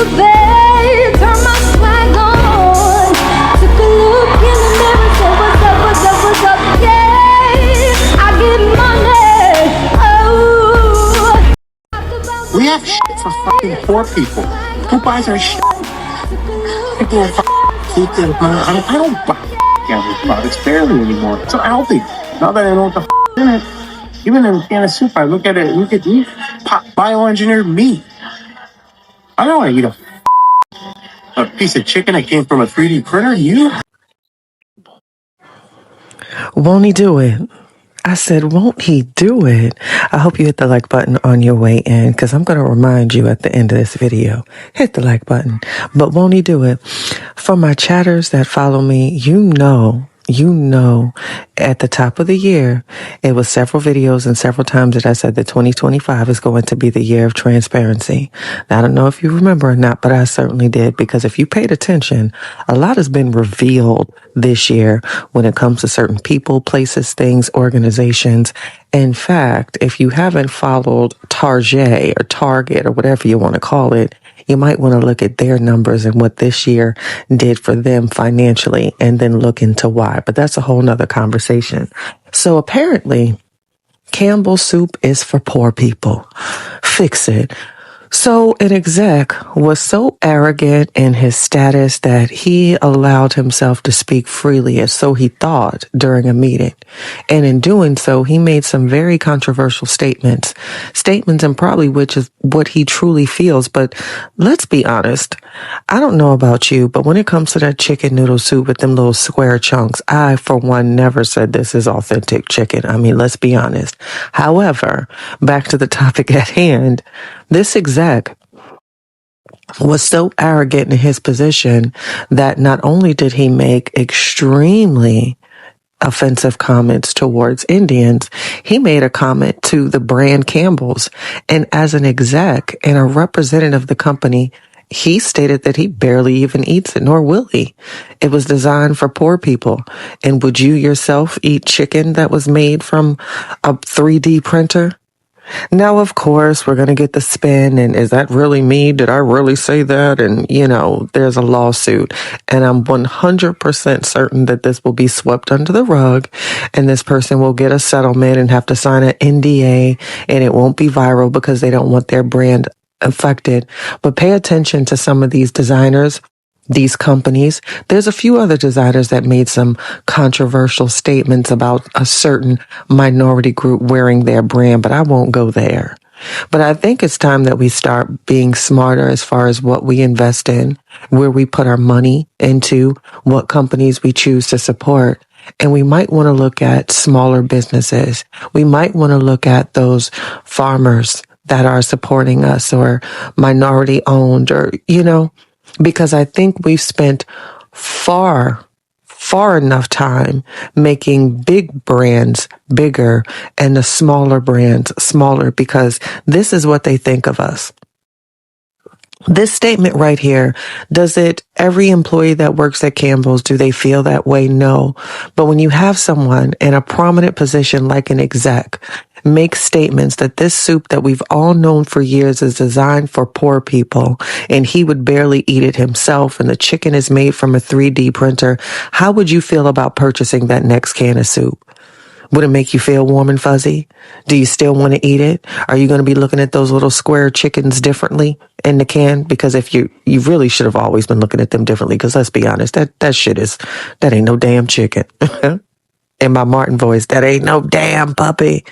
babe, turn my swag on. Took a look in the mirror, said, what's up, what's up, what's up, yeah. I get money, oh. We have shit for fucking poor people. Who buys our shit? People are fucking keep them. I don't buy Campbell products barely anymore. It's so healthy. Now that I know what the in it. Even in a can of soup, I look at it. Look at me, bioengineered meat. I don't want to eat a piece of chicken that came from a 3D printer. You Won't he do it? I said, won't he do it? I hope you hit the like button on your way in, because I'm going to remind you at the end of this video. Hit the like button. But won't he do it? For my chatters that follow me, you know, at the top of the year, it was several videos and several times that I said that 2025 is going to be the year of transparency. Now, I don't know if you remember or not, but I certainly did, because if you paid attention, a lot has been revealed this year when it comes to certain people, places, things, organizations. In fact, if you haven't followed Target or whatever you want to call it, you might want to look at their numbers and what this year did for them financially and then look into why. But that's a whole nother conversation. So apparently, Campbell Soup is for poor people. Fix it. So an exec was so arrogant in his status that he allowed himself to speak freely, as so he thought, during a meeting. And in doing so, he made some very controversial statements and probably which is what he truly feels. But let's be honest. I don't know about you, but when it comes to that chicken noodle soup with them little square chunks, I, for one, never said this is authentic chicken. I mean, let's be honest. However, back to the topic at hand, this exec was so arrogant in his position that not only did he make extremely offensive comments towards Indians, he made a comment to the brand Campbell's. And as an exec and a representative of the company, he stated that he barely even eats it, nor will he. It was designed for poor people. And would you yourself eat chicken that was made from a 3D printer? Now, of course, we're going to get the spin. And is that really me? Did I really say that? And, there's a lawsuit. And I'm 100% certain that this will be swept under the rug. And this person will get a settlement and have to sign an NDA. And it won't be viral because they don't want their brand affected. But pay attention to some of these designers, these companies. There's a few other designers that made some controversial statements about a certain minority group wearing their brand, but I won't go there. But I think it's time that we start being smarter as far as what we invest in, where we put our money into, what companies we choose to support. And we might want to look at smaller businesses. We might want to look at those farmers that are supporting us, or minority owned, or, because I think we've spent far enough time making big brands bigger and the smaller brands smaller, because this is what they think of us. This statement right here, does it, every employee that works at Campbell's, do they feel that way? No. But when you have someone in a prominent position like an exec make statements that this soup that we've all known for years is designed for poor people and he would barely eat it himself and the chicken is made from a 3D printer, how would you feel about purchasing that next can of soup? Would it make you feel warm and fuzzy? Do you still want to eat it? Are you going to be looking at those little square chickens differently in the can? Because if you really should have always been looking at them differently, because let's be honest, that ain't no damn chicken. In my Martin voice, that ain't no damn puppy.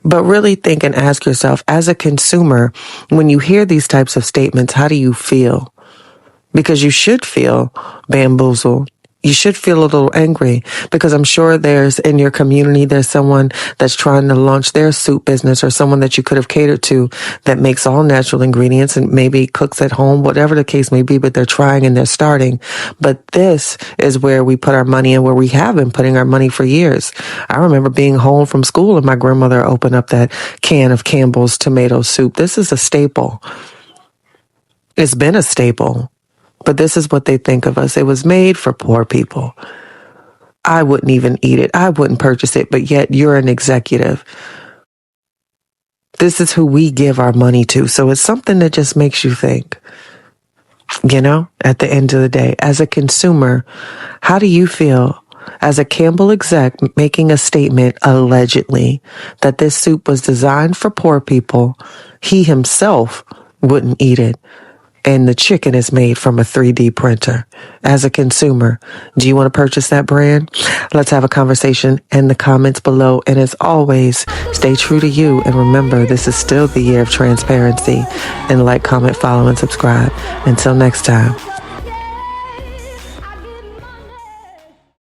But really think and ask yourself, as a consumer, when you hear these types of statements, how do you feel? Because you should feel bamboozled. You should feel a little angry, because I'm sure there's in your community, there's someone that's trying to launch their soup business, or someone that you could have catered to that makes all natural ingredients and maybe cooks at home, whatever the case may be, but they're trying and they're starting. But this is where we put our money and where we have been putting our money for years. I remember being home from school and my grandmother opened up that can of Campbell's tomato soup. This is a staple. It's been a staple. But this is what they think of us. It was made for poor people. I wouldn't even eat it. I wouldn't purchase it, but yet you're an executive. This is who we give our money to. So it's something that just makes you think, you know, at the end of the day, as a consumer, how do you feel as a Campbell exec making a statement allegedly that this soup was designed for poor people? He himself wouldn't eat it. And the chicken is made from a 3D printer. As a consumer, do you want to purchase that brand? Let's have a conversation in the comments below. And as always, stay true to you. And remember, this is still the year of transparency. And like, comment, follow, and subscribe. Until next time.